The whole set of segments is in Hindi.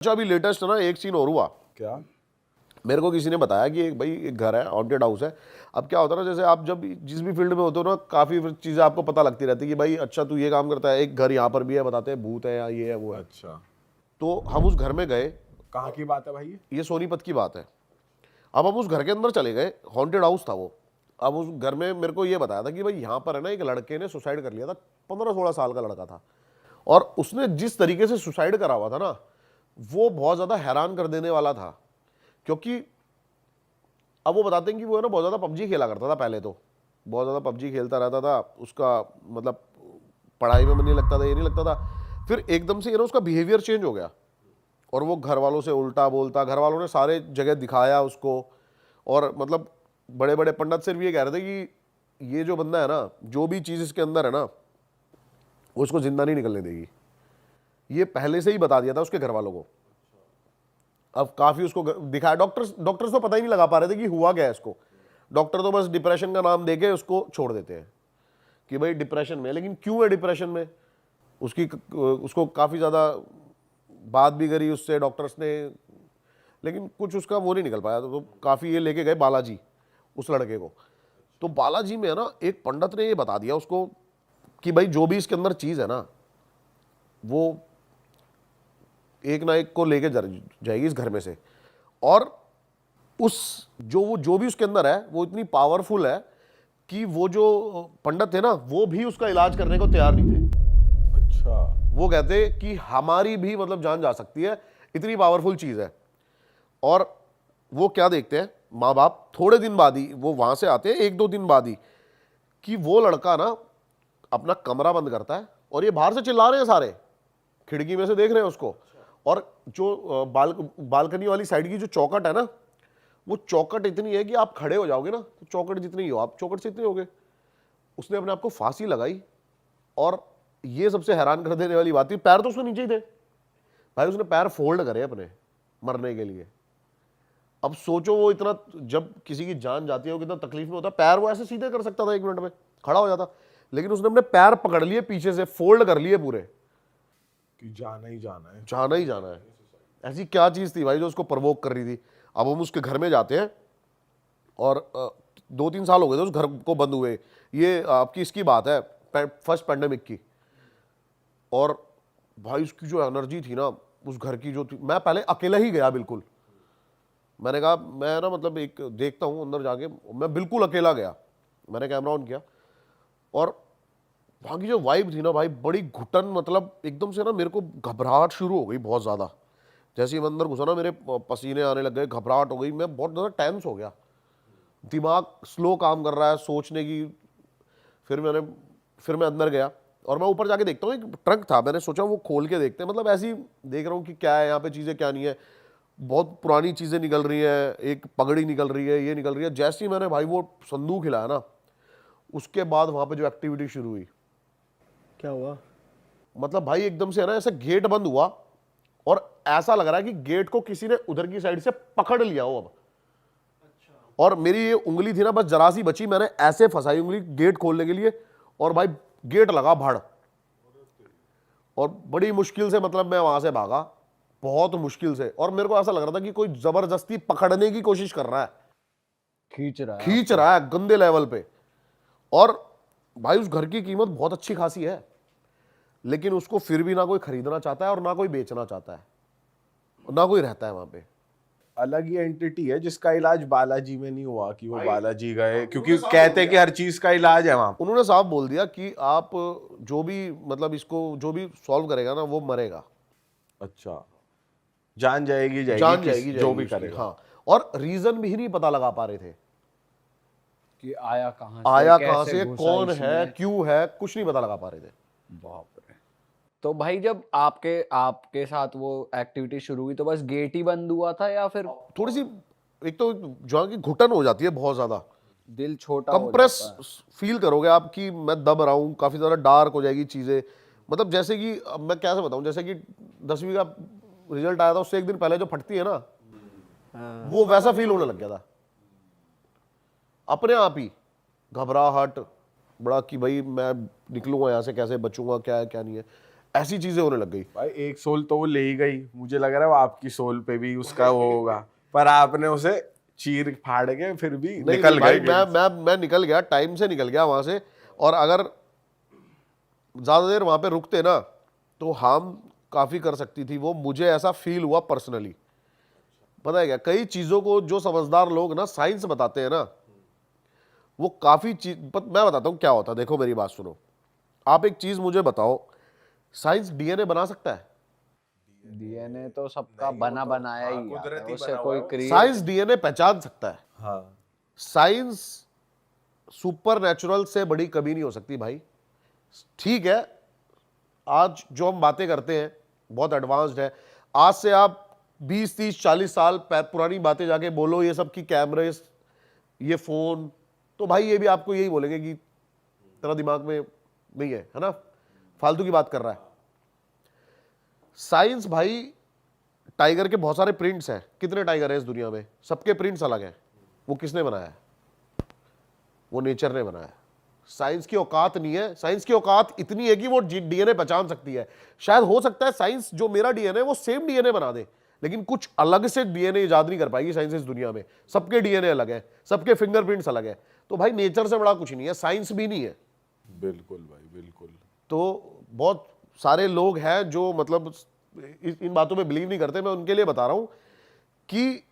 अच्छा अभी लेटेस्ट है ना, एक सीन और हुआ। क्या? मेरे को किसी ने बताया कि भाई एक घर है, हॉन्टेड हाउस है। अब क्या होता है ना, जैसे आप जब जिस भी फील्ड में होते हो ना, काफ़ी चीज़ें आपको पता लगती रहती है कि भाई अच्छा तू ये काम करता है, एक घर यहाँ पर भी है, बताते हैं भूत है या ये है वो है। अच्छा, तो हम उस घर में गए। कहाँ की बात है भाई? ये सोनीपत की बात है। अब हम उस घर के अंदर चले गए, हॉन्टेड हाउस था वो। अब उस घर में मेरे को ये बताया था कि भाई यहाँ पर है ना, एक लड़के ने सुसाइड कर लिया था, 15-16 साल का लड़का था। और उसने जिस तरीके से सुसाइड करा हुआ था ना, वो बहुत ज़्यादा हैरान कर देने वाला था। क्योंकि अब वो बताते हैं कि वो है ना बहुत ज़्यादा पबजी खेला करता था पहले, तो बहुत ज़्यादा पबजी खेलता रहता था। उसका मतलब पढ़ाई में मन नहीं लगता था, ये नहीं लगता था। फिर एकदम से ये ना उसका बिहेवियर चेंज हो गया, और वो घर वालों से उल्टा बोलता। घर वालों ने सारे जगह दिखाया उसको, और मतलब बड़े बड़े पंडित सिर्फ ये कह रहे थे कि ये जो बंदा है ना, जो भी चीज़ इसके अंदर है ना, वो उसको जिंदा नहीं निकलने देगी। ये पहले से ही बता दिया था उसके घर वालों को। अब काफ़ी उसको दिखाया। डॉक्टर्स तो पता ही नहीं लगा पा रहे थे कि हुआ क्या है इसको। डॉक्टर तो बस डिप्रेशन का नाम देके उसको छोड़ देते हैं कि भाई डिप्रेशन में है। लेकिन क्यों है डिप्रेशन में, उसको काफ़ी ज़्यादा बात भी करी उससे डॉक्टर्स ने, लेकिन कुछ उसका वो नहीं निकल पाया। तो काफ़ी ये लेके गए बालाजी उस लड़के को। तो बालाजी में है ना, एक पंडित ने ये बता दिया उसको कि भाई जो भी इसके अंदर चीज़ है ना, वो एक ना एक को लेके जाएगी इस घर में से। और उस जो भी उसके अंदर है, वो इतनी पावरफुल है कि वो जो पंडित थे ना, वो भी उसका इलाज करने को तैयार नहीं थे। अच्छा, वो कहते कि हमारी भी मतलब जान जा सकती है, इतनी पावरफुल चीज है। और वो क्या देखते हैं माँ बाप, थोड़े दिन बाद ही वो वहां से आते हैं, 1-2 दिन बाद ही, कि वो लड़का ना अपना कमरा बंद करता है, और ये बाहर से चिल्ला रहे हैं सारे, खिड़की में से देख रहे हैं उसको। और जो बालकनी वाली साइड की जो चौखट है ना, वो चौखट इतनी है कि आप खड़े हो जाओगे ना, तो चौखट जितनी ही हो, आप चौखट से इतने होगे। उसने अपने आप को फांसी लगाई। और ये सबसे हैरान कर देने वाली बात थी, पैर तो उसके नीचे ही थे भाई, उसने पैर फोल्ड करे अपने मरने के लिए। अब सोचो वो इतना, जब किसी की जान जाती है वो कितना तकलीफ में होता है। पैर वो ऐसे सीधे कर सकता था, 1 मिनट में खड़ा हो जाता, लेकिन उसने अपने पैर पकड़ लिए पीछे से, फोल्ड कर लिए पूरे, कि जाना ही जाना है। जाना ही जाना है। ऐसी क्या चीज थी भाई जो उसको प्रवोक कर रही थी। अब हम उसके घर में जाते हैं, और 2-3 साल हो गए थे उस घर को बंद हुए। ये आपकी इसकी बात है, फर्स्ट पैंडेमिक की। और भाई उसकी जो एनर्जी थी ना उस घर की जो थी, मैं पहले अकेला ही गया बिल्कुल। मैंने कहा मैं ना मतलब एक देखता हूँ अंदर जाके, मैं बिल्कुल अकेला गया। मैंने कैमरा ऑन किया, और वहाँ की जो वाइब थी ना भाई, बड़ी घुटन, मतलब एकदम से ना मेरे को घबराहट शुरू हो गई बहुत ज़्यादा। जैसे ही मैं अंदर घुसा ना, मेरे पसीने आने लग गए, घबराहट हो गई, मैं बहुत ज़्यादा टेंस हो गया, दिमाग स्लो काम कर रहा है सोचने की। फिर मैं अंदर गया, और मैं ऊपर जाके देखता हूँ, एक ट्रक था, मैंने सोचा वो खोल के देखते हैं, मतलब ऐसे ही देख रहा हूँ कि क्या है यहाँ पे, चीज़ें क्या नहीं है। बहुत पुरानी चीज़ें निकल रही हैं, एक पगड़ी निकल रही है, ये निकल रही है। जैसे ही मैंने भाई वो संदूक हिलाया ना, उसके बाद वहाँ पे जो एक्टिविटी शुरू हुई, क्या हुआ? मतलब भाई एकदम से है ना, ऐसे गेट बंद हुआ, और ऐसा लग रहा है कि गेट को किसी ने उधर की साइड से पकड़ लिया हो अब। और मेरी ये उंगली थी ना, बस जरा सी बची, मैंने ऐसे फंसाई उंगली गेट खोलने के लिए, और भाई गेट लगा भड़। और बड़ी मुश्किल से मतलब मैं वहां से भागा, बहुत मुश्किल से। और मेरे को ऐसा लग रहा था कि कोई जबरदस्ती पकड़ने की कोशिश कर रहा है, खींच रहा है गंदे लेवल पे। और भाई उस घर की कीमत बहुत अच्छी खासी है, लेकिन उसको फिर भी ना कोई खरीदना चाहता है, और ना कोई बेचना चाहता है, और ना कोई रहता है वहां पे। अलग ही एंटिटी है जिसका इलाज बालाजी में नहीं हुआ कि वो भाई, बालाजी गए, क्योंकि उन्होंने साफ कहते बोल हैं कि दिया। हर चीज का इलाज है वहां। उन्होंने साफ बोल दिया कि आप जो भी मतलब इसको जो भी सॉल्व करेगा ना, वो मरेगा, अच्छा, जान जाएगी जाएगी जान किस जाएगी जो जाएगी भी उसकी। करेगा। हाँ, और रीजन भी नहीं पता लगा पा रहे थे, कि आया कहाँ से, आया कहां कैसे से, घुसा कौन है, इसमें? क्यों है, कुछ नहीं पता लगा पा रहे थे। बाप रे। तो भाई जब आपके आपके साथ वो एक्टिविटी शुरू हुई, तो बस गेट ही बंद हुआ था या फिर थोड़ी सी, एक तो जो है कि घुटन हो जाती है बहुत ज्यादा, दिल छोटा हो कंप्रेस जाता है? फील करोगे आप कि मैं दब रहा हूँ, काफी ज्यादा डार्क हो जाएगी चीजें। मतलब जैसे कि अब मैं कैसे बताऊं, जैसे कि 10वीं का रिजल्ट आया था, उससे एक दिन पहले जो फटती है ना, हाँ। वो वैसा फील होने लग गया था अपने आप ही। घबराहट बड़ा कि भाई मैं निकलूंगा यहाँ से कैसे, बचूंगा, क्या है क्या नहीं है। ऐसी चीजें होने लग गई। भाई एक सोल तो वो ले ही गई, मुझे लग रहा है वो आपकी सोल पे भी उसका वो होगा, पर आपने उसे चीर फाड़ के फिर भी नहीं निकल नहीं भाई, गए। मैं निकल गया, टाइम से निकल गया वहां से। और अगर ज्यादा देर वहां पे रुकते ना तो हार्म काफी कर सकती थी वो, मुझे ऐसा फील हुआ पर्सनली। पता है क्या, कई चीजों को जो समझदार लोग ना साइंस बताते हैं ना, वो काफी चीज मैं बताता हूं क्या होता है। देखो मेरी बात सुनो, आप एक चीज मुझे बताओ, साइंस डीएनए बना सकता है? डीएनए तो सबका बना बनाया ही आता है, कुदरती उससे बना कोई हुआ है। क्रिएट। साइंस डीएनए पहचान सकता है। हाँ साइंस सुपर नेचुरल से बड़ी कभी नहीं हो सकती भाई। ठीक है, आज जो हम बातें करते हैं बहुत एडवांस्ड है। आज से आप 20 30 40 साल पुरानी बातें जाके बोलो ये सब की कैमरे, ये फोन, तो भाई ये भी आपको यही बोलेंगे कि तेरा दिमाग में नहीं है ना, फालतू की बात कर रहा है। साइंस भाई, टाइगर के बहुत सारे प्रिंट्स हैं, कितने टाइगर हैं इस दुनिया में, सबके प्रिंट्स अलग हैं। वो किसने बनाया है? वो नेचर ने बनाया है। साइंस की औकात नहीं है, साइंस की औकात इतनी है कि वो डीएनए पहचान सकती है। शायद हो सकता है साइंस जो मेरा डीएनए वो सेम डीएनए बना दे, लेकिन कुछ अलग से डीएनए इजाद नहीं कर पाएगी साइंस इस दुनिया में। सबके डीएनए अलग है, सबके फिंगरप्रिंट्स अलग है। तो भाई नेचर से बड़ा कुछ नहीं है, साइंस भी नहीं है। बिल्कुल भाई बिल्कुल। तो बहुत सारे लोग हैं जो मतलब इन बातों में बिलीव नहीं करते। मैं उनके लिए बता रहा हूं कि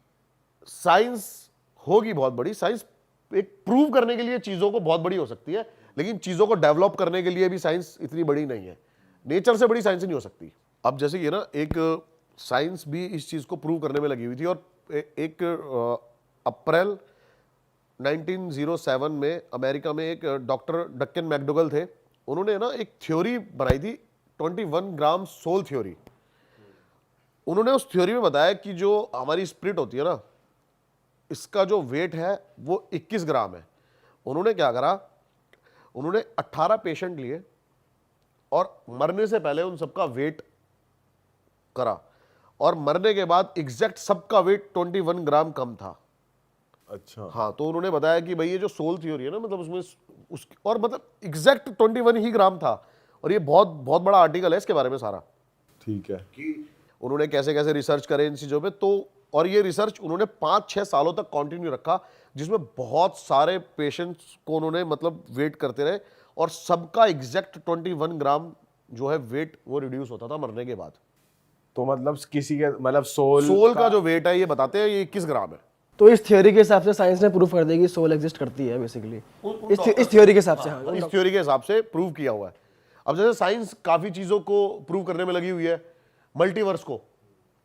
साइंस होगी बहुत बड़ी। साइंस एक प्रूव करने के लिए चीजों को बहुत बड़ी हो सकती है, लेकिन चीजों को डेवलप करने के लिए भी साइंस इतनी बड़ी नहीं है। नेचर से बड़ी साइंस नहीं हो सकती। अब जैसे ये ना, एक साइंस भी इस चीज को प्रूव करने में लगी हुई थी। और एक अप्रैल 1907 में अमेरिका में एक डॉक्टर डक्कन मैकडोगल थे, उन्होंने ना एक थ्योरी बनाई थी, 21 ग्राम सोल थ्योरी। उन्होंने उस थ्योरी में बताया कि जो हमारी स्पिरिट होती है ना, इसका जो वेट है वो 21 ग्राम है। उन्होंने क्या करा, उन्होंने 18 पेशेंट लिए और मरने से पहले उन सबका वेट करा, और मरने के बाद एग्जैक्ट सबका वेट 21 ग्राम कम था। अच्छा हाँ, तो उन्होंने बताया कि भाई ये जो सोल थ्योरी है ना, मतलब उसमें और मतलब एग्जैक्ट 21 ही ग्राम था। और ये बहुत बहुत बड़ा आर्टिकल है इसके बारे में सारा, ठीक है। कि उन्होंने कैसे कैसे रिसर्च करे इन चीजों पे। तो और ये रिसर्च उन्होंने 5-6 सालों तक कंटिन्यू रखा, जिसमें बहुत सारे पेशेंट्स को उन्होंने मतलब वेट करते रहे, और सबका एग्जैक्ट 21 ग्राम जो है वेट वो रिड्यूस होता था मरने के बाद। तो मतलब किसी के मतलब सोल का जो वेट है ये बताते हैं ये 21 ग्राम है। तो इस थ्योरी के हिसाब से साइंस ने प्रूफ कर दिया कि सोल एग्जिस्ट करती है बेसिकली, इस थ्योरी के हिसाब से। हाँ, इस थ्योरी के हिसाब से प्रूव किया हुआ है। अब जैसे साइंस काफी चीजों को प्रूव करने में लगी हुई है, मल्टीवर्स को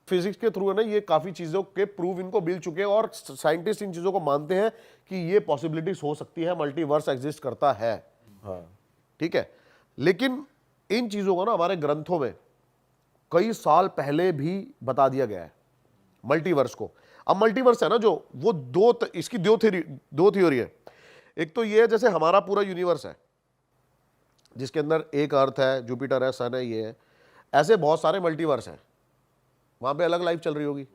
फिजिक्स के थ्रू है ना, ये काफी चीजों के प्रूव इनको मिल चुके हैं, और साइंटिस्ट इन चीजों को मानते हैं कि ये पॉसिबिलिटीज हो सकती है, मल्टीवर्स एग्जिस्ट करता है। हाँ ठीक है, लेकिन इन चीजों को ना हमारे ग्रंथों में कई साल पहले भी बता दिया गया है, मल्टीवर्स को। अब मल्टीवर्स है ना जो, वो इसकी दो थ्योरी है। एक तो ये है, जैसे हमारा पूरा यूनिवर्स है जिसके अंदर एक अर्थ है, जुपिटर है, सन है, ये है, ऐसे बहुत सारे मल्टीवर्स हैं, वहां पे अलग लाइफ चल रही होगी।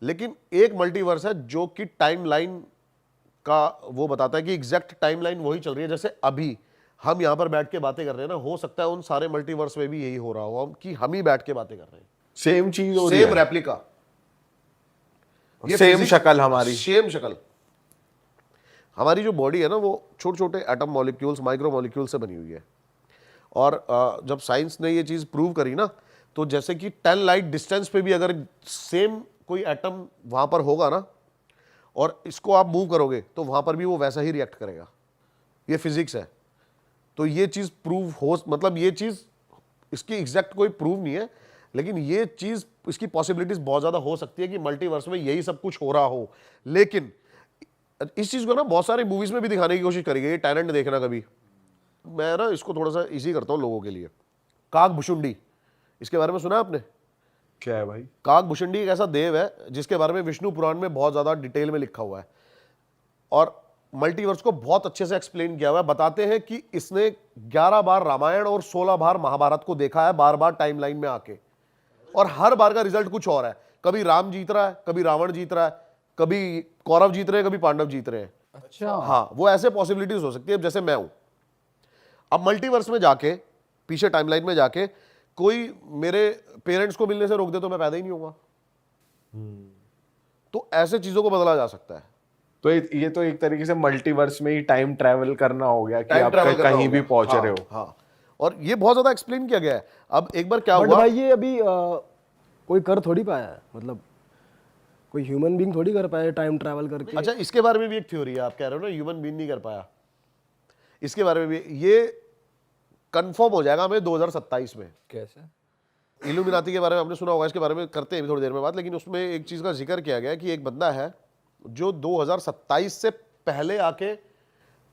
लेकिन एक मल्टीवर्स है जो कि टाइमलाइन का वो बताता है कि एग्जैक्ट टाइमलाइन वही चल रही है। जैसे अभी हम यहां पर बैठ के बातें कर रहे हैं ना, हो सकता है उन सारे मल्टीवर्स में भी यही हो रहा हो कि हम ही बैठ के बातें कर रहे हैं, सेम चीज हो रही सेम है, रेप्लिका, सेम शक्ल हमारी, सेम शक्ल। हमारी जो बॉडी है ना वो छोटे छोटे एटम मॉलिक्यूल्स, माइक्रो मॉलिक्यूल्स से बनी हुई है। और जब साइंस ने ये चीज प्रूव करी ना, तो जैसे कि 10 लाइट डिस्टेंस पे भी अगर सेम कोई एटम वहां पर होगा ना, और इसको आप मूव करोगे तो वहां पर भी वो वैसा ही रिएक्ट करेगा। ये फिजिक्स है। तो ये चीज प्रूव हो, मतलब ये चीज, इसकी एग्जैक्ट कोई प्रूव नहीं है, लेकिन ये चीज, इसकी पॉसिबिलिटीज बहुत ज्यादा हो सकती है कि मल्टीवर्स में यही सब कुछ हो रहा हो। लेकिन इस चीज को ना बहुत सारे मूवीज में भी दिखाने की कोशिश करी गई। टैलेंट देखना कभी, मैं ना इसको थोड़ा सा इजी करता हूं लोगों के लिए। काकभुशुंडी, इसके बारे में सुना है आपने? क्या है भाई? काकभुशुंडी एक ऐसा देव है जिसके बारे में विष्णु पुराण में बहुत ज्यादा डिटेल में लिखा हुआ है, और मल्टीवर्स को बहुत अच्छे से एक्सप्लेन किया हुआ है। बताते हैं कि इसने 11 बार रामायण और 16 बार महाभारत को देखा है, बार बार टाइमलाइन में आके, और हर बार का रिजल्ट कुछ और है। कभी राम जीत रहा है, कभी रावण जीत रहा है, कभी कौरव जीत रहे हैं, कभी पांडव जीत रहे हैं। अच्छा, हाँ, वो ऐसे पॉसिबिलिटीज हो सकती है। जैसे मैं हूं, अब मल्टीवर्स में जाके, पीछे टाइमलाइन में जाके कोई मेरे पेरेंट्स को मिलने से रोक दे तो मैं पैदा ही नहीं होगा। तो ऐसे चीजों को बदला जा सकता है। तो ये तो एक तरीके से मल्टीवर्स में ही टाइम ट्रैवल करना हो गया कि टाइम आप ट्रैवल करना कहीं हो भी गया। पहुंच हाँ, रहे हो। हाँ, और ये बहुत ज्यादा एक्सप्लेन किया गया है। अब एक बार क्या बट हुआ, भाई ये अभी कोई कर थोड़ी पाया है, मतलब कोई ह्यूमन बीइंग थोड़ी कर पाया टाइम ट्रैवल करके। अच्छा इसके बारे में भी एक थ्योरी है, आप कह रहे हो ना ह्यूमन बीइंग नहीं कर पाया, इसके बारे में भी ये कंफर्म हो जाएगा हमें 2027 में। कैसे? इल्यूमिनाती के बारे में आपने सुना होगा, इसके बारे में करते हैं थोड़ी देर में बात, लेकिन उसमें एक चीज का जिक्र किया गया है कि एक बंदा है जो 2027 से पहले आके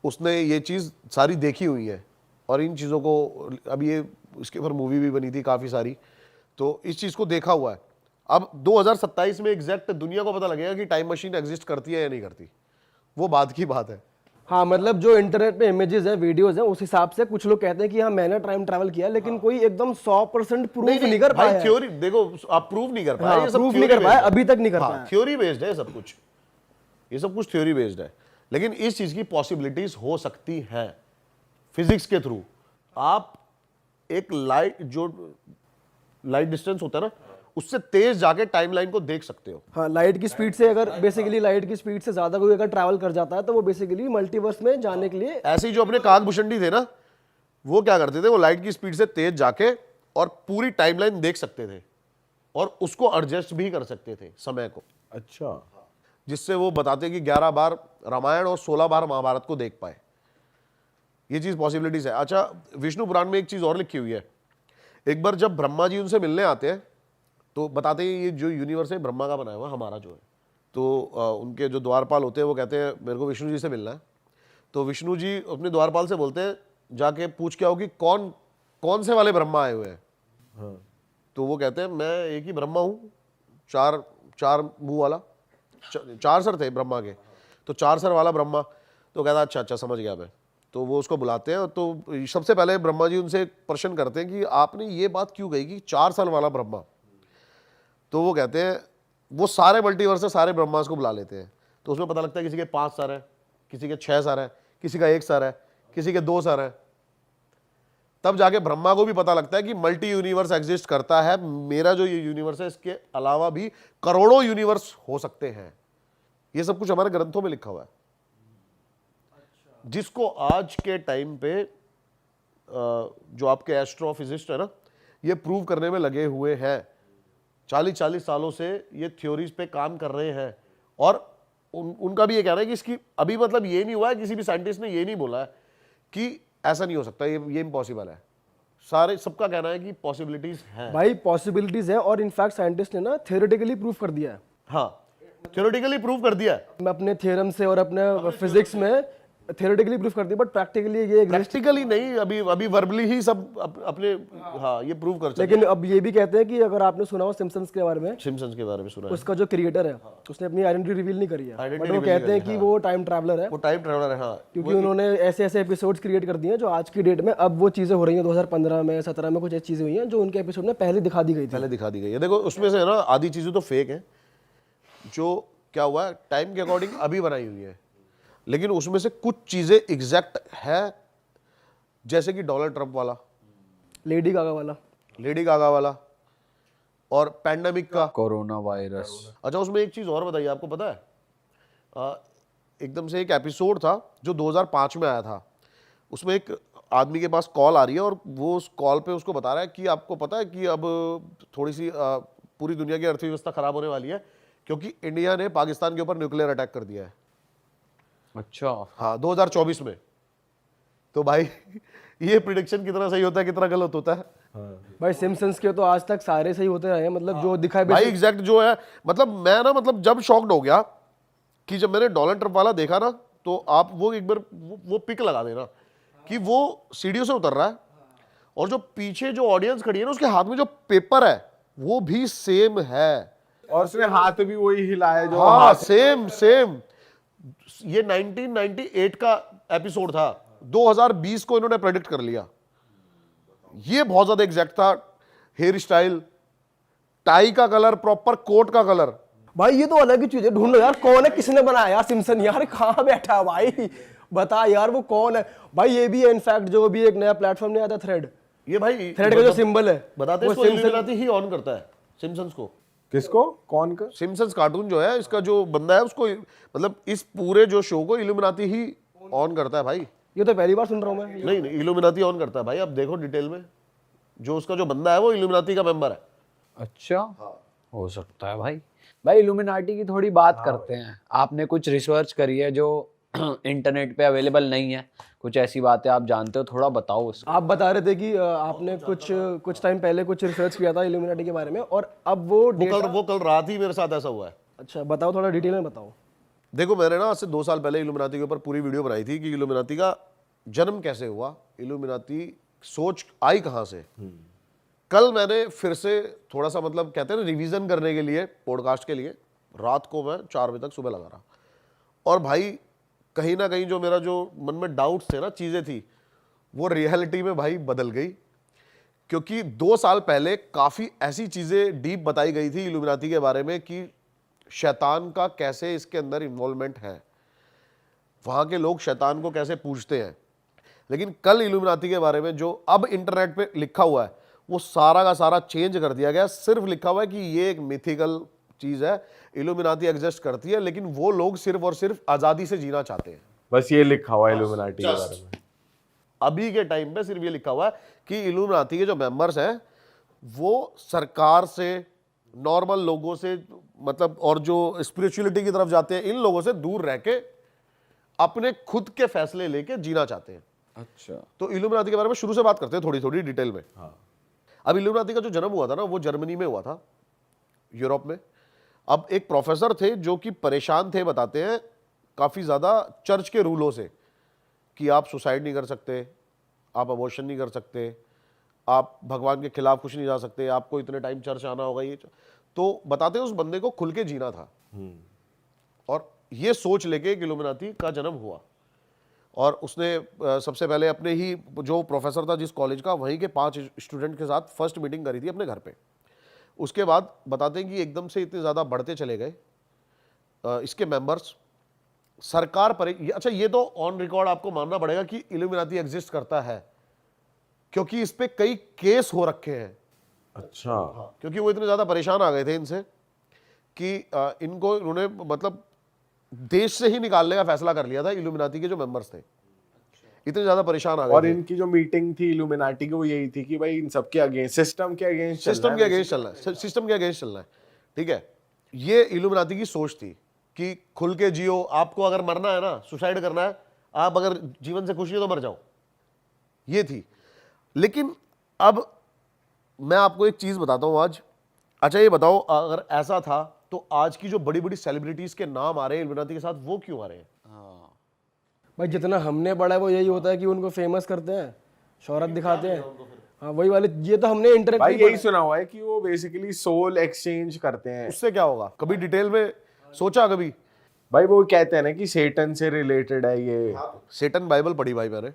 उसने ये चीज सारी देखी हुई है, और इन चीजों को अभी ये इसके ऊपर मूवी भी बनी थी काफी सारी, तो इस चीज को देखा हुआ है। अब 2027 में एग्जैक्ट दुनिया को पता लगेगा कि टाइम मशीन एग्जिस्ट करती है या नहीं करती, वो बात की बात है। हाँ मतलब जो इंटरनेट पे इमेजेस है, वीडियोस है, उस हिसाब से कुछ लोग कहते हैं कि हाँ मैंने टाइम ट्रैवल किया, लेकिन कोई एकदम 100% प्रूफ नहीं कर पाया है। थ्योरी देखो, आप प्रूव नहीं कर पाए, हाँ, ये सब proof theory नहीं कर पाया, based है। अभी तक नहीं कर हाँ, पाया। थ्योरी बेस्ड है सब कुछ, ये सब कुछ थ्योरी बेस्ड है, लेकिन इस चीज की पॉसिबिलिटीज हो सकती हैं फिजिक्स के थ्रू। आप एक लाइट, जो लाइट डिस्टेंस होता है ना, उससे तेज जाके टाइमलाइन को देख सकते हो। हाँ लाइट की स्पीड से, अगर बेसिकली लाइट की स्पीड से ज्यादा कोई अगर ट्रैवल कर जाता है तो वो बेसिकली मल्टीवर्स में जाने के लिए। ऐसे ही जो अपने काकभूषणी थे ना, वो क्या करते थे, वो लाइट की स्पीड से तेज जाके और पूरी टाइमलाइन देख सकते थे, और उसको एडजस्ट भी कर सकते थे समय को, अच्छा, जिससे वो बताते कि 11 बार रामायण और 16 बार महाभारत को देख पाए। ये चीज पॉसिबिलिटीज है। अच्छा, विष्णु पुराण में एक चीज और लिखी हुई है। एक बार जब ब्रह्मा जी उनसे मिलने आते हैं तो बताते हैं ये जो यूनिवर्स है ब्रह्मा का बनाया हुआ, हमारा जो है। तो उनके जो द्वारपाल होते हैं वो कहते हैं मेरे को विष्णु जी से मिलना है। तो विष्णु जी अपने द्वारपाल से बोलते हैं जाके पूछ के आओ कि कौन कौन से वाले ब्रह्मा आए हुए हैं। तो वो कहते हैं मैं एक ही ब्रह्मा हूँ, चार मुंह वाला, 4 सर थे ब्रह्मा के, तो 4 सर वाला ब्रह्मा। तो कहता अच्छा अच्छा समझ गया मैं। तो वो उसको बुलाते हैं, तो सबसे पहले ब्रह्मा जी उनसे एक प्रश्न करते हैं कि आपने ये बात क्यों कही कि 4 साल वाला ब्रह्मा। तो वो कहते हैं, वो सारे मल्टीवर्स से सारे ब्रह्मास को बुला लेते हैं, तो उसमें पता लगता है किसी के 5 सर है, किसी के 6 सर है, किसी का 1 सर है, किसी के 2 सर है। तब जाके ब्रह्मा को भी पता लगता है कि मल्टी यूनिवर्स एग्जिस्ट करता है, मेरा जो ये यूनिवर्स है इसके अलावा भी करोड़ों यूनिवर्स हो सकते हैं। ये सब कुछ हमारे ग्रंथों में लिखा हुआ है, जिसको आज के टाइम पे जो आपके एस्ट्रोफिजिस्ट है ना, ये प्रूव करने में लगे हुए हैं। 40-40 सालों से ये थ्योरीज पे काम कर रहे हैं, और उनका भी ये कहना है कि इसकी अभी मतलब ये नहीं हुआ है, किसी भी साइंटिस्ट ने ये नहीं बोला है कि ऐसा नहीं हो सकता, ये इम्पॉसिबल है। सबका कहना है कि पॉसिबिलिटीज हैं। भाई पॉसिबिलिटीज है, और इनफैक्ट साइंटिस्ट ने ना थियोरेटिकली प्रूफ कर दिया है। हाँ, थ्योरेटिकली प्रूव कर दिया है, मैं अपने थ्योरम से और अपने फिजिक्स में थियोरेटिकली प्रूफ कर दिया, बट प्रैक्टिकली ये एग्जिस्ट। प्रैक्टिकली नहीं, अभी वर्बली ही सब अपने हाँ ये प्रूव कर सकते। लेकिन अब ये भी कहते हैं कि अगर आपने सुना हो सिम्पसन्स के बारे में, सिम्पसन्स के बारे में सुना है, उसका जो क्रिएटर है उसने अपनी आइडेंटिटी रिवील नहीं करी है, Identity बट वो reveal कहते हैं नहीं कि वो टाइम ट्रैवलर है, वो टाइम ट्रैवलर है। हाँ, क्योंकि उन्होंने ऐसे ऐसे एपिसोड्स क्रिएट कर दिए हैं जो आज की डेट में अब वो चीजें हो रही हैं। 2015 में 17 में कुछ ऐसी चीजें हुई हैं जो उनके एपिसोड में पहले दिखा दी गई थी। पहले दिखा दी गई है। देखो उसमें से है ना, आधी चीजें तो फेक है, जो क्या हुआ है टाइम के अकॉर्डिंग अभी बनाई हुई है, लेकिन उसमें से कुछ चीजें एग्जैक्ट है, जैसे कि डोनाल्ड ट्रंप वाला, लेडी गागा वाला और पैंडेमिक का, कोरोना वायरस। अच्छा उसमें एक चीज और बताइए, आपको पता है एकदम से एक एपिसोड था जो 2005 में आया था, उसमें एक आदमी के पास कॉल आ रही है और वो उस कॉल पे उसको बता रहा है कि आपको पता है कि अब थोड़ी सी पूरी दुनिया की अर्थव्यवस्था खराब होने वाली है क्योंकि इंडिया ने पाकिस्तान के ऊपर न्यूक्लियर अटैक कर दिया है। अच्छा, हाँ 2024 में। तो भाई ये प्रिडिक्शन कितना सही होता है कितना गलत होता है। भाई सिम्पसन्स के तो आज तक सारे सही होते रहे हैं, मतलब जो दिखाई भाई एग्जैक्ट जो है, मतलब मैं ना मतलब जब शॉक्ड हो गया कि जब मैंने डोनाल्ड ट्रंप वाला देखा ना, तो आप वो एक बार वो पिक लगा देना कि वो सीढ़ियों से उतर रहा है और जो पीछे जो ऑडियंस खड़ी है ना उसके हाथ में जो पेपर है वो भी सेम है, और उसने हाथ भी वही हिलाया जो हाँ हाथ। सेम। ये 1998 का एपिसोड था, 2020 को इन्होंने प्रेडिक्ट कर लिया। ये बहुत ज्यादा एग्जैक्ट था। हेयर स्टाइल, टाई का कलर, प्रॉपर कोट का कलर। भाई ये तो अलग ही चीज है, ढूंढ लो यार कौन है, किसने बनाया यार सिम्पसन, यार कहाँ बैठा है भाई, बता यार वो कौन है। भाई ये भी है इनफैक्ट, जो भी एक नया प्लेटफॉर्म नहीं आता थ्रेड, ये भाई थ्रेड का जो सिंबल है बताते हैं इसको इल्यूमिनाटी ही ऑन करता है सिम्पसन्स को। किसको? कौन का? सिम्पसन्स कार्टून जो है इसका जो बंदा है उसको मतलब इस पूरे जो शो को इल्यूमिनाटी ही ऑन करता है भाई। ये तो पहली बार सुन रहा हूँ मैं। नहीं नहीं इल्यूमिनाटी ऑन करता है भाई, आप देखो डिटेल में, जो उसका जो बंदा है वो इल्यूमिनाटी का मेंबर है। अच्छा हो सकता है भाई। भाई इल्यूमिनाटी की थोड़ी बात करते हैं। आपने कुछ रिसर्च करी है जो इंटरनेट पे अवेलेबल नहीं है, कुछ ऐसी बातें आप जानते हो, थोड़ा बताओ उसको। आप बता रहे थे कि आपने कुछ टाइम पहले कुछ रिसर्च किया था इल्यूमिनाटी के बारे में, और अब वो वो कल रात ही मेरे साथ ऐसा हुआ है। अच्छा बताओ, थोड़ा डिटेल में बताओ। देखो मैंने ना आज से 2 साल पहले इल्यूमिनाटी के ऊपर पूरी वीडियो बनाई थी कि इल्यूमिनाटी का जन्म कैसे हुआ, इल्यूमिनाटी सोच आई कहाँ से। कल मैंने फिर से थोड़ा सा मतलब कहते हैं ना रिवीजन करने के लिए पॉडकास्ट के लिए रात को मैं 4 बजे तक सुबह लगा रहा, और भाई कहीं ना कहीं जो मेरा जो मन में डाउट्स थे ना, चीज़ें थी, वो रियलिटी में भाई बदल गई। क्योंकि 2 साल पहले काफ़ी ऐसी चीज़ें डीप बताई गई थी इल्यूमिनाटी के बारे में कि शैतान का कैसे इसके अंदर इन्वॉल्वमेंट है, वहाँ के लोग शैतान को कैसे पूजते हैं। लेकिन कल इल्यूमिनाटी के बारे में जो अब इंटरनेट पे लिखा हुआ है वो सारा का सारा चेंज कर दिया गया। सिर्फ लिखा हुआ है कि ये एक मिथिकल चीज़ है, इल्यूमिनाटी एग्जिस्ट करती है, लेकिन वो लोग सिर्फ और सिर्फ आज़ादी से जीना चाहते हैं। बस ये लिखा हुआ है इल्यूमिनाटी के बारे में। अभी के टाइम पे सिर्फ ये लिखा हुआ है कि इल्यूमिनाटी के जो मेंबर्स हैं वो सरकार से, नॉर्मल लोगों से, मतलब और जो स्पिरिचुअलिटी की तरफ जाते हैं, इन लोगों से दूर रह के अपने खुद के फैसले लेके जीना चाहते हैं। अच्छा तो इल्यूमिनाटी के बारे में शुरू से बात करते हैं थोड़ी थोड़ी डिटेल में। अब इल्यूमिनाटी का जो जन्म हुआ था ना वो जर्मनी में हुआ था, यूरोप में। अब एक प्रोफेसर थे जो कि परेशान थे, बताते हैं काफ़ी ज़्यादा चर्च के रूलों से, कि आप सुसाइड नहीं कर सकते, आप अबॉर्शन नहीं कर सकते, आप भगवान के खिलाफ कुछ नहीं जा सकते, आपको इतने टाइम चर्च आना होगा। ये तो बताते हैं उस बंदे को खुल के जीना था, और ये सोच लेके एक इल्यूमिनाटी का जन्म हुआ। और उसने सबसे पहले अपने ही जो प्रोफेसर था जिस कॉलेज का, वहीं के 5 स्टूडेंट के साथ फर्स्ट मीटिंग करी थी अपने घर पे। उसके बाद बताते हैं कि एकदम से इतने ज़्यादा बढ़ते चले गए इसके मेंबर्स। सरकार पर अच्छा ये तो ऑन रिकॉर्ड आपको मानना पड़ेगा कि इल्यूमिनाटी एग्जिस्ट करता है, क्योंकि इस पे कई केस हो रखे हैं। अच्छा क्योंकि वो इतने ज़्यादा परेशान आ गए थे इनसे कि इनको इन्होंने मतलब देश से ही निकालने का फैसला कर लिया था। इल्यूमिनाटी के जो मेंबर्स थे इतने ज्यादा परेशान आ गए और थे। इनकी जो मीटिंग थी इल्यूमिनाटी की वो यही थी कि भाई इन सबके अगेंस्ट, सिस्टम के अगेंस्ट सिस्टम के अगेंस्ट चलना है, सिस्टम के अगेंस्ट चलना है, ठीक है। ये इल्यूमिनाटी की सोच थी कि खुल के जियो, आपको अगर मरना है ना, सुसाइड करना है, आप अगर जीवन से खुश हो तो मर जाओ, ये थी। लेकिन अब मैं आपको एक चीज बताता हूं आज। अच्छा ये बताओ, अगर ऐसा था तो आज की जो बड़ी बड़ी सेलिब्रिटीज के नाम आ रहे हैं इल्यूमिनाटी के साथ, वो क्यों आ रहे हैं? भाई जितना हमने पढ़ा है वो यही होता है कि उनको फेमस करते हैं, शोहरत दिखाते हैं। हाँ वही वाले, ये तो हमने इंटरनेट भाई यही सुना हुआ है कि वो बेसिकली सोल एक्सचेंज करते हैं। उससे क्या होगा? कभी डिटेल में सोचा कभी? भाई वो कहते हैं ना कि सेटन से रिलेटेड है ये। सेटन बाइबल पढ़ी भाई मैंने।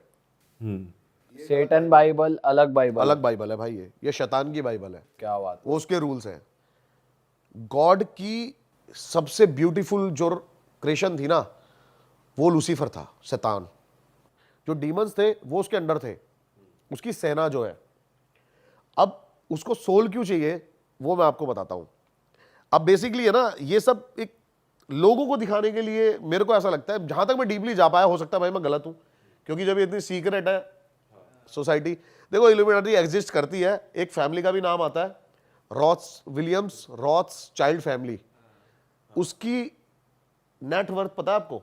सेटन बाइबल अलग बाइबल, अलग बाइबल है भाई, ये शैतान की बाइबल है। क्या बात। वो उसके रूल्स हैं। गॉड की सबसे ब्यूटीफुल जो क्रिएशन थी ना, वो लूसीफर था, शैतान। जो डीमंस थे वो उसके अंडर थे, उसकी सेना जो है। अब उसको सोल क्यों चाहिए वो मैं आपको बताता हूं। अब बेसिकली है ना, ये सब एक लोगों को दिखाने के लिए, मेरे को ऐसा लगता है, जहां तक मैं डीपली जा पाया, हो सकता है भाई मैं गलत हूं, क्योंकि जब ये इतनी सीक्रेट है सोसाइटी। देखो इल्यूमिनाटी एग्जिस्ट करती है, एक फैमिली का भी नाम आता है, रॉथ्स विलियम्स रॉथ्स चाइल्ड फैमिली। उसकी नेटवर्थ पता है आपको?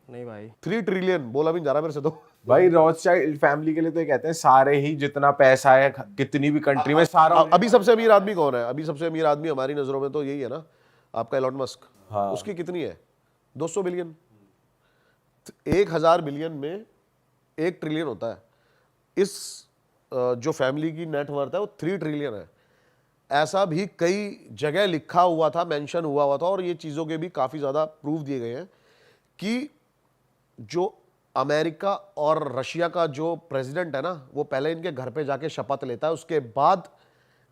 नहीं भाई। 3 ट्रिलियन बोला भी नहीं जा रहा मेरे से तो। भाई रॉथस्चाइल्ड फैमिली के लिए तो ये कहते हैं सारे ही जितना पैसा है कितनी भी कंट्री में सारा। अभी सबसे अमीर आदमी कौन है? अभी सबसे अमीर आदमी हमारी नजरों में तो यही है ना, आपका एलॉन मस्क। हाँ। उसकी कितनी है? 200 बिलियन। 1000 बिलियन में 1 ट्रिलियन होता है। इस जो फैमिली की नेटवर्थ है वो 3 ट्रिलियन है। ऐसा भी कई जगह लिखा हुआ था, मेंशन हुआ था, और ये चीज़ों के भी काफ़ी ज़्यादा प्रूफ दिए गए हैं कि जो अमेरिका और रशिया का जो प्रेसिडेंट है ना, वो पहले इनके घर पे जाके शपथ लेता है, उसके बाद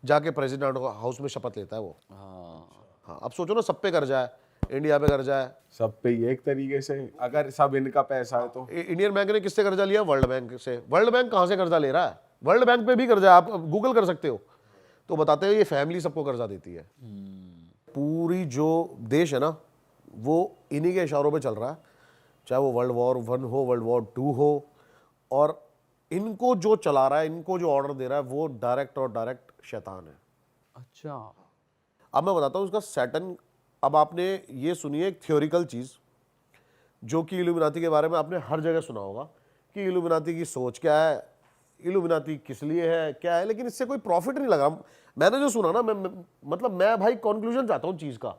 जाके प्रेसिडेंट हाउस में शपथ लेता है वो। हाँ, अब सोचो ना, सब पे कर जाए, इंडिया पे कर जाए, सब पे ही एक तरीके से, अगर सब इनका पैसा है तो। इंडियन बैंक ने किससे कर्जा लिया? वर्ल्ड बैंक से। वर्ल्ड बैंक कहाँ से कर्जा ले रहा है? वर्ल्ड बैंक पे भी कर्जा है, आप गूगल कर सकते हो, तो बताते हैं ये फैमिली सबको कर्जा देती है। पूरी जो देश है ना वो इन्हीं के इशारों पे चल रहा है, चाहे वो वर्ल्ड वॉर 1 हो, वर्ल्ड वॉर 2 हो, और इनको जो चला रहा है, इनको जो ऑर्डर दे रहा है वो डायरेक्ट और डायरेक्ट शैतान है। अच्छा। अब मैं बताता हूँ उसका सैटर्न। अब आपने ये सुनिए एक थ्योरिकल चीज़ जो कि इल्यूमिनाती के बारे में आपने हर जगह सुना होगा कि इल्यूमिनाती की सोच क्या है, इल्यूमिनाती किस लिए है, क्या है, लेकिन इससे कोई प्रॉफिट नहीं लग रहा। मैंने जो सुना ना, मैं भाई कंक्लूजन चाहता हूँ चीज़ का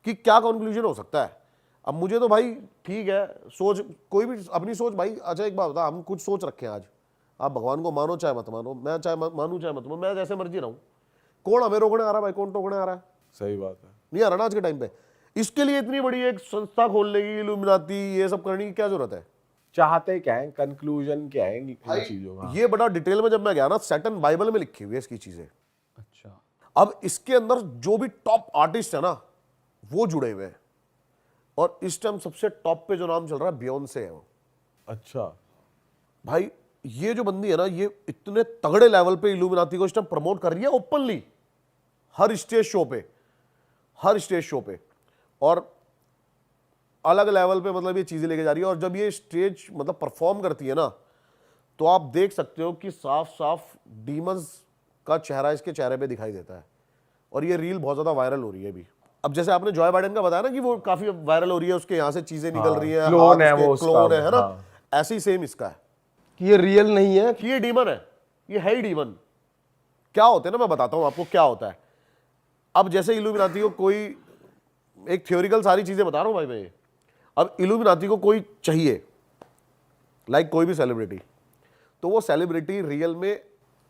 कि क्या कंक्लूजन हो सकता है। अब मुझे तो भाई ठीक है, सोच कोई भी अपनी सोच भाई। अच्छा एक बात बता, हम कुछ सोच रखे हैं आज, आप भगवान को मानो चाहे मत मानो, मैं चाहे मानूं चाहे मत मानूं, मैं जैसे मर्जी रहूं, कौन हमें रोकने आ रहा है भाई? कौन रोकने आ रहा है? सही बात है। नहीं आ रहा ना आज के टाइम पे। इसके लिए इतनी बड़ी एक संस्था खोलने की, इल्यूमिनाती ये सब करने की क्या जरूरत है? चाहते क्या है, कंक्लूजन क्या है इन चीजों का? ये बड़ा डिटेल में जब मैं गया ना, सैटर्न बाइबल में लिखी हुई है इसकी चीजें। अच्छा। अब इसके अंदर जो भी टॉप आर्टिस्ट है ना वो जुड़े हुए हैं, और इस टाइम सबसे टॉप पे जो नाम चल रहा है बियोंसे है वो। अच्छा। भाई ये जो बंदी है ना, ये इतने तगड़े लेवल पे इल्यूमिनाती को इस टाइम प्रमोट कर रही है ओपनली, हर स्टेज शो पे, हर स्टेज शो पे, और अलग लेवल पे मतलब ये चीजें लेके जा रही है। और जब ये स्टेज मतलब परफॉर्म करती है ना, तो आप देख सकते हो कि साफ साफ डीमंस का चेहरा इसके चेहरे पे दिखाई देता है। और ये रील बहुत ज्यादा वायरल हो रही है अभी। अब जैसे आपने जॉय बाइडेन का बताया ना कि वो काफी वायरल हो रही है, उसके यहाँ से चीजें निकल रही है, क्लोन है वो उसका, क्लोन है ना, हाँ। ऐसे ही सेम इसका है कि ये रियल नहीं है। कि ये डीमन है, ये है ही डीमन। क्या होते हैं ना, मैं बताता हूं आपको क्या होता है। अब जैसे इल्यूमिनाती को कोई, एक थ्योरिकल सारी चीजें बता रहा हूं भाई मैं ये। अब इल्यूमिनाती को कोई चाहिए, लाइक कोई भी सेलिब्रिटी, तो वो सेलिब्रिटी रियल में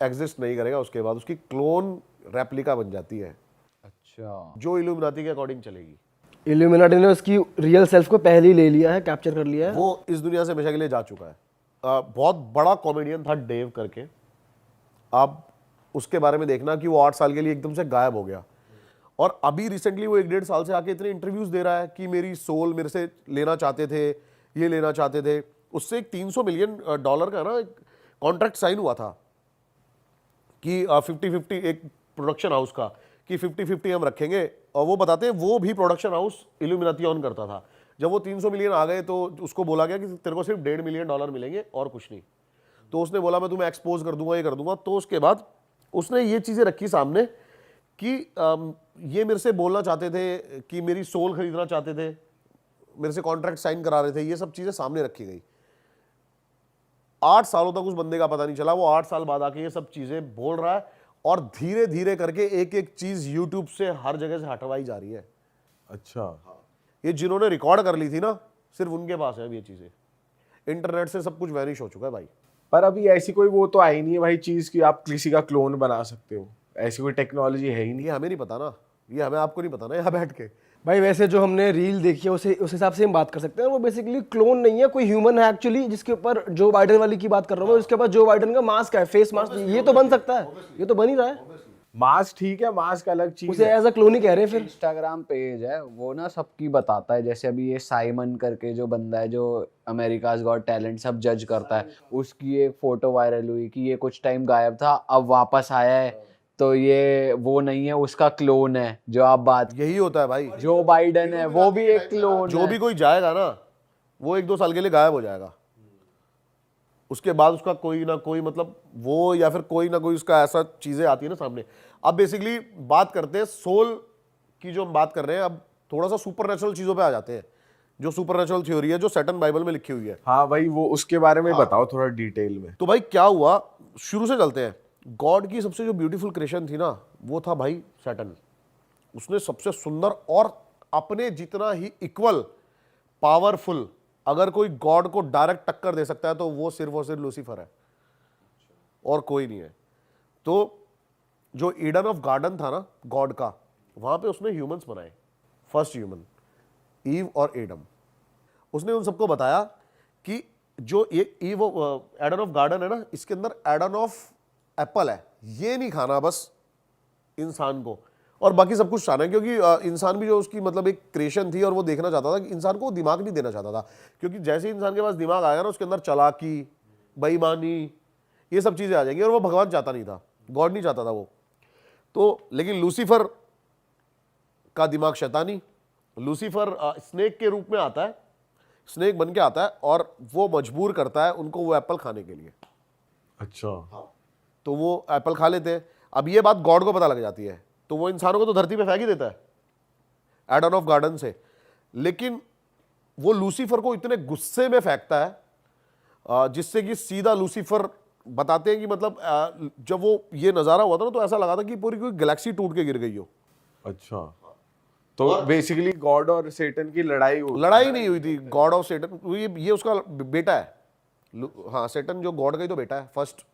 एग्जिस्ट नहीं करेगा, उसके बाद उसकी क्लोन रेप्लिका बन जाती है अच्छा। जो इल्यूमिनाती के अकॉर्डिंग चलेगी। इल्यूमिनाटी ने उसकी रियल सेल्फ को पहले ही ले लिया है, कैप्चर कर लिया है। वो इस दुनिया से हमेशा के लिए जा चुका है। बहुत बड़ा कॉमेडियन था डेव करके, आप उसके बारे में देखना कि वो 8 साल के लिए एकदम से गायब हो गया, और अभी रिसेंटली वो 1-1.5 साल से आके इतने इंटरव्यूज दे रहा है कि मेरी सोल मेरे से लेना चाहते थे, ये लेना चाहते थे। उससे एक $300 मिलियन का ना कॉन्ट्रैक्ट साइन हुआ था कि 50-50 एक प्रोडक्शन हाउस का, कि 50-50 हम रखेंगे। और वो बताते हैं वो भी प्रोडक्शन हाउस इल्यूमिनाती ऑन करता था। जब वो 300 मिलियन आ गए तो उसको बोला गया कि तेरे को सिर्फ $1.5 मिलियन मिलेंगे और कुछ नहीं। तो उसने बोला मैं तुम्हें एक्सपोज कर दूंगा, ये कर दूंगा। तो उसके बाद उसने ये चीज़ें रखी सामने कि ये मेरे से बोलना चाहते थे कि मेरी सोल खरीदना चाहते थे, मेरे से कॉन्ट्रैक्ट साइन करा रहे थे, ये सब चीज़ें सामने रखी गई। 8 सालों तक उस बंदे का पता नहीं चला, वो 8 साल बाद आके ये सब चीज़ें बोल रहा है, और धीरे धीरे करके एक एक चीज़ यूट्यूब से हर जगह से हटवाई जा रही है। अच्छा। ये जिन्होंने रिकॉर्ड कर ली थी ना, सिर्फ उनके पास है अब ये चीज़ें। इंटरनेट से सब कुछ वैनिश हो चुका है भाई। पर अभी ऐसी कोई वो तो आई नहीं है भाई चीज कि आप किसी का क्लोन बना सकते हो, ऐसी कोई टेक्नोलॉजी है ही नहीं। ये हमें नहीं पता ना, ये हमें आपको नहीं पता ना यहाँ बैठ के। भाई वैसे जो हमने रील देखी है उस हिसाब से हम बात कर सकते हैं। वो बेसिकली क्लोन नहीं है, कोई ह्यूमन है एक्चुअली, जिसके ऊपर जो बाइडेन वाली की बात कर रहा हूँ मैं, उसके पास जो बाइडेन का मास्क है, फेस मास्क, ये तो बन सकता है, ये तो बन ही रहा है। मास्क ठीक है, मास्क अलग चीज उसे है। एज अ क्लोन ही कह रहे हैं फिर। इंस्टाग्राम पेज है वो ना सबकी बताता है, जैसे अभी ये साइमन करके जो बंदा है जो अमेरिकाज गॉट टैलेंट सब जज करता है, उसकी एक फोटो वायरल हुई कि ये कुछ टाइम गायब था, अब वापस आया है, तो ये वो नहीं है, उसका क्लोन है। जो आप बात, यही होता है भाई, जो बाइडन है वो भी एक क्लोन जो भी कोई जाएगा ना वो 1-2 साल के लिए गायब हो जाएगा। उसके बाद उसका कोई ना कोई मतलब वो, या फिर कोई ना कोई उसका ऐसा चीजें आती है ना सामने। अब बेसिकली बात करते हैं सोल की, जो हम बात कर रहे हैं, अब थोड़ा सा सुपर नेचुरल चीजों पे आ जाते हैं, जो सुपर नेचुरल थ्योरी है जो सैटर्न बाइबल में लिखी हुई है। हाँ भाई, वो उसके बारे में बताओ थोड़ा डिटेल में। तो भाई क्या हुआ, शुरू से चलते हैं। गॉड की सबसे जो ब्यूटीफुल क्रिएशन थी ना, वो था भाई सैटर्न। उसने सबसे सुंदर और अपने जितना ही इक्वल पावरफुल, अगर कोई गॉड को डायरेक्ट टक्कर दे सकता है तो वो सिर्फ और सिर्फ लूसीफर है, और कोई नहीं है। तो जो ईडन ऑफ गार्डन था ना गॉड का, वहां पे उसने ह्यूमंस बनाए, फर्स्ट ह्यूमन ईव और एडम। उसने उन सबको बताया कि जो ये ईव एडन ऑफ गार्डन है ना, इसके अंदर एडन ऑफ एप्पल है, ये नहीं खाना बस इंसान को, और बाकी सब कुछ खाना है। क्योंकि इंसान भी जो उसकी मतलब एक क्रिएशन थी, और वो देखना चाहता था कि इंसान को दिमाग नहीं देना चाहता था, क्योंकि जैसे ही इंसान के पास दिमाग आया ना, उसके अंदर चालाकी, बेईमानी, ये सब चीज़ें आ जाएंगी। और वो भगवान चाहता नहीं था, गॉड नहीं चाहता था वो। तो लेकिन लूसीफर का दिमाग शैतानी, लूसीफर स्नेक के रूप में आता है, स्नेक बन के आता है और वो मजबूर करता है उनको वो एप्पल खाने के लिए। अच्छा। तो वो एप्पल खा लेते हैं। अब ये बात गॉड को पता लग जाती है, तो वो इंसानों को तो धरती पे फेंक ही देता है एडन ऑफ गार्डन से। लेकिन वो लूसीफर को इतने गुस्से में फेंकता है जिससे कि सीधा लूसीफर बताते हैं कि मतलब जब वो ये नज़ारा हुआ था ना, तो ऐसा लगा था कि पूरी कोई गैलेक्सी टूट के गिर गई हो। अच्छा, तो बेसिकली गॉड और सेटन की लड़ाई हुई। लड़ाई नहीं हुई थी, गॉड ऑफ सेटन, ये उसका बेटा है। हाँ, सेटन जो गॉड का ही तो बेटा है फर्स्ट।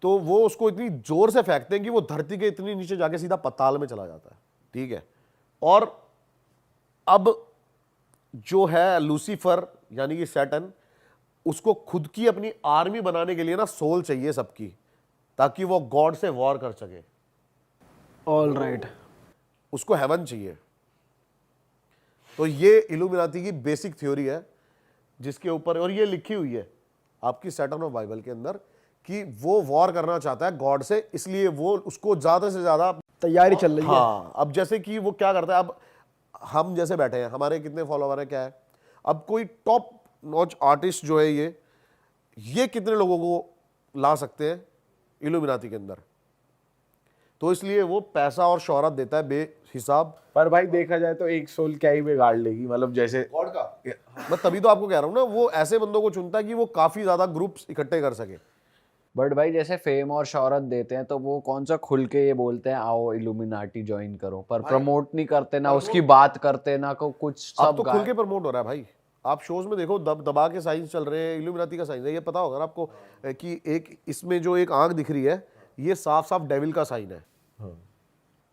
तो वो उसको इतनी जोर से फेंकते हैं कि वो धरती के इतनी नीचे जाके सीधा पताल में चला जाता है। ठीक है। और अब जो है लूसीफर यानी कि सैटन, उसको खुद की अपनी आर्मी बनाने के लिए ना सोल चाहिए सबकी, ताकि वो गॉड से वॉर कर सके। All right. उसको हेवन चाहिए। तो ये इल्यूमिनाती की बेसिक थ्योरी है जिसके ऊपर, और ये लिखी हुई है आपकी सैटर्न ऑफ बाइबल के अंदर, कि वो वॉर करना चाहता है गॉड से, इसलिए वो उसको ज्यादा से ज्यादा तैयारी चल रही है। हाँ। अब जैसे कि वो क्या करता है, अब हम जैसे बैठे हैं, हमारे कितने फॉलोवर है, क्या है, अब कोई टॉप नॉच आर्टिस्ट जो है ये कितने लोगों को ला सकते हैं इल्यूमिनाती के अंदर। तो इसलिए वो पैसा और शोहरत देता है बेहिसाब। पर भाई देखा जाए तो एक सोल क्या ही बिगाड़ लेगी, मतलब जैसे गॉड का मैं तभी तो आपको कह रहा हूं ना, वो ऐसे बंदों को चुनता है कि वो काफी ज्यादा ग्रुप्स इकट्ठे कर सके। बट भाई जैसे फेम और शोहरत देते हैं तो वो कौन सा खुल के ये बोलते हैं आओ इल्यूमिनाटी ज्वाइन करो, पर प्रमोट नहीं करते, ना उसकी बात करते, ना को कुछ। अब सब तो खुल के प्रमोट हो रहा है भाई। आप शोज में देखो, दबा के साइंस चल रहे हैं, इल्यूमिनाती का साइंस है। ये पता होगा ना आपको कि एक इसमें जो एक आंख दिख रही है, ये साफ साफ डेविल का साइन है।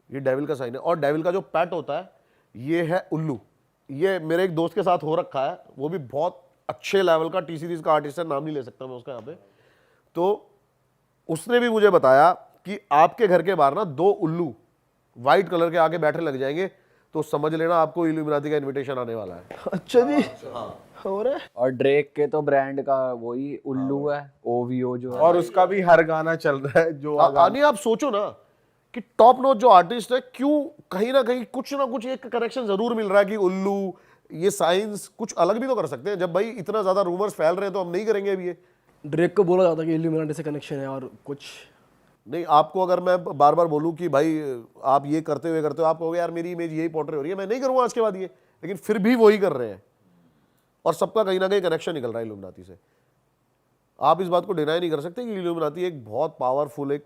ये डेविल का साइन है। और डेविल का जो पैट होता है ये है उल्लू। ये मेरे एक दोस्त के साथ हो रखा है, वो भी बहुत अच्छे लेवल का टी सीरीज का आर्टिस्ट है, नाम नहीं ले सकता मैं उसका यहाँ पे। तो उसने भी मुझे बताया कि आपके घर के बाहर ना 2 उल्लू व्हाइट कलर के आके बैठे लग जाएंगे, तो समझ लेना आपको इल्यूमिनाती का इनविटेशन आने वाला है। अच्छा जी, हो रहा है। और ड्रेक के तो ब्रांड का वही उल्लू है, ओवीओ जो है। और उसका भी हर गाना चल रहा है जो आनी आप सोचो ना कि टॉप नॉच जो आर्टिस्ट है, क्यों कहीं ना कहीं कुछ ना कुछ एक कनेक्शन जरूर मिल रहा है कि उल्लू, ये साइंस कुछ अलग भी तो कर सकते हैं। जब भाई इतना ज्यादा रूमर्स फैल रहे हैं तो हम नहीं करेंगे अभी ये। ड्रेक को बोला जाता है कि इल्यूमिनाटी से कनेक्शन है और कुछ नहीं, आपको अगर मैं बार बार बोलूं कि भाई आप ये करते हो आप कहोगे यार मेरी इमेज यही पोर्ट्रे हो रही है, मैं नहीं करूंगा आज के बाद ये, लेकिन फिर भी वही कर रहे हैं और सबका कहीं ना कहीं कनेक्शन निकल रहा है इल्यूमिनाती से। आप इस बात को डिनाई नहीं कर सकते कि इल्यूमिनाती एक बहुत पावरफुल एक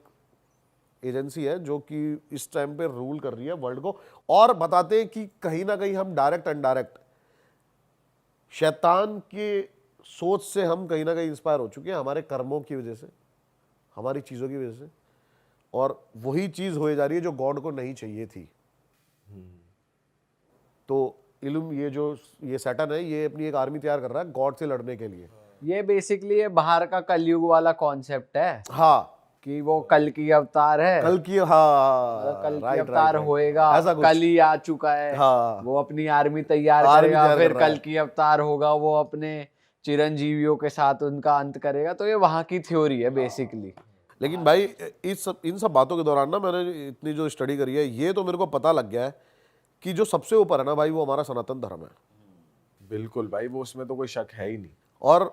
एजेंसी है जो कि इस टाइम पे रूल कर रही है वर्ल्ड को। और बताते हैं कि कहीं ना कहीं हम डायरेक्ट इनडायरेक्ट शैतान के सोच से हम कहीं ना कहीं इंस्पायर हो चुके हैं, हमारे कर्मों की वजह से, हमारी चीज़ों की वजह से, और वही चीज़ हो जा रही है जो गॉड को नहीं चाहिए थी। तो ये सैटन है, ये अपनी एक आर्मी तैयार कर रहा है गॉड से लड़ने के लिए। ये बेसिकली ये बाहर का कलयुग वाला कॉन्सेप्ट है हाँ, कि वो कल की अवतार है, कल की, हाँ, कल की राइट, अवतार राइट, होएगा, ऐसा कुछ। कल ही आ चुका है। हाँ। वो अपनी आर्मी तैयार आर्मी करेगा, तैयार फिर कर रहा कल है। की अवतार होगा, वो अपने चिरंजीवियों के साथ उनका अंत करेगा। तो ये वहां की थ्योरी है बेसिकली। लेकिन भाई इन सब बातों के दौरान ना मैंने इतनी जो स्टडी करी है, ये तो मेरे को पता लग गया है कि जो सबसे ऊपर है ना भाई, वो हमारा सनातन धर्म है। बिल्कुल भाई, वो उसमें तो कोई शक है ही नहीं। और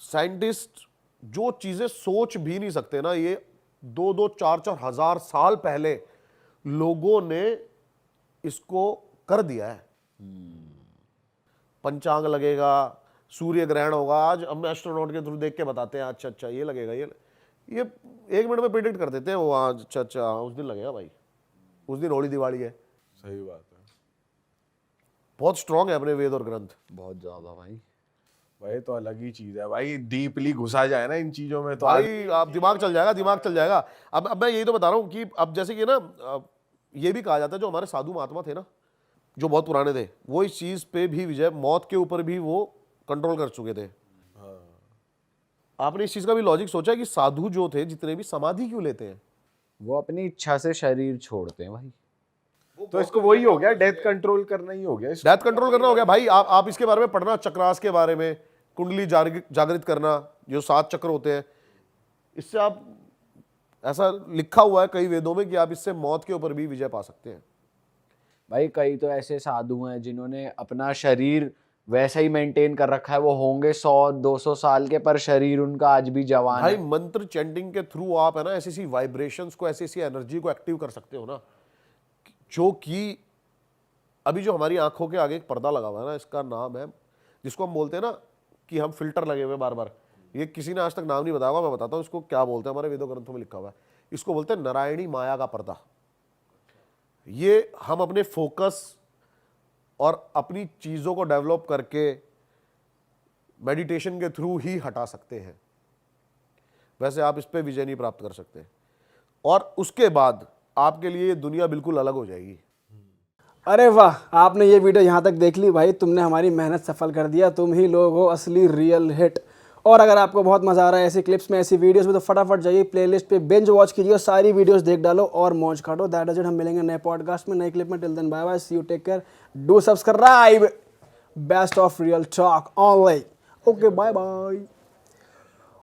साइंटिस्ट जो चीजें सोच भी नहीं सकते ना, ये 2-2, 4-4 हजार साल पहले लोगों ने इसको कर दिया है। पंचांग लगेगा, सूर्य ग्रहण होगा, आज हम एस्ट्रोनॉट के थ्रू देख के बताते हैं अच्छा ये लगेगा, ये 1 मिनट में प्रेडिक्ट कर देते हैं वो, आज अच्छा उस दिन लगेगा भाई, उस दिन होली दिवाली है। सही बात है बहुत स्ट्रांग है अपने वेद और ग्रंथ। बहुत ज्यादा भाई। भाई, तो अलग ही चीज है भाई, डीपली घुसा जाए ना इन चीजों में तो भाई आप दिमाग चल जाएगा। अब मैं यही तो बता रहा हूँ कि अब जैसे कि ना, ये भी कहा जाता है जो हमारे साधु महात्मा थे ना, जो बहुत पुराने थे, वो इस चीज पे भी विजय, मौत के ऊपर भी वो कंट्रोल कर चुके थे। आपने इस चीज का भी लॉजिक सोचा है कि साधु जो थे जितने भी, समाधि क्यों लेते हैं? वो अपनी इच्छा से शरीर छोड़ते हैं भाई। तो इसको वही हो गया, डेथ कंट्रोल करना ही हो गया। डेथ कंट्रोल करना हो गया भाई। आप इसके बारे में पढ़ना, चक्रास के बारे में, कुंडली जागृत करना, जो 7 चक्र होते हैं, इससे आप, ऐसा लिखा हुआ है कई वेदों में कि आप इससे मौत के ऊपर भी विजय पा सकते हैं। भाई कई तो ऐसे साधु हैं जिन्होंने अपना शरीर वैसा ही मेंटेन कर रखा है, वो होंगे 100-200 साल के, पर शरीर उनका आज भी जवान भाई है। मंत्र चैंटिंग के थ्रू आप है ना ऐसी ऐसी वाइब्रेशंस को, ऐसी ऐसी एनर्जी को एक्टिव कर सकते हो ना, जो कि अभी जो हमारी आंखों के आगे एक पर्दा लगा हुआ है ना, इसका नाम है, जिसको हम बोलते हैं ना कि हम फिल्टर लगे हुए बार बार, ये किसी ने आज तक नाम नहीं बताया होगा, मैं बताता हूँ इसको क्या बोलते हैं, हमारे वेदों ग्रंथों में लिखा हुआ है, इसको बोलते हैं नारायणी माया का पर्दा। ये हम अपने फोकस और अपनी चीजों को डेवलप करके मेडिटेशन के थ्रू ही हटा सकते हैं, वैसे आप इस पे विजय नहीं प्राप्त कर सकते, और उसके बाद आपके लिए ये दुनिया बिल्कुल अलग हो जाएगी। अरे वाह, आपने ये वीडियो यहाँ तक देख ली भाई, तुमने हमारी मेहनत सफल कर दिया, तुम ही लोग हो असली रियल हिट। और अगर आपको बहुत मजा आ रहा है ऐसी क्लिप्स में, ऐसी वीडियोस में, तो फटाफट जाइए प्लेलिस्ट पे, बिंज वॉच कीजिए, सारी वीडियोस देख डालो और मौज काटो। दैट इज इट, हम मिलेंगे नए पॉडकास्ट में, नए क्लिप में। Till then bye bye, see you, take care, do subscribe, best of Real Talk Online. Okay, bye bye.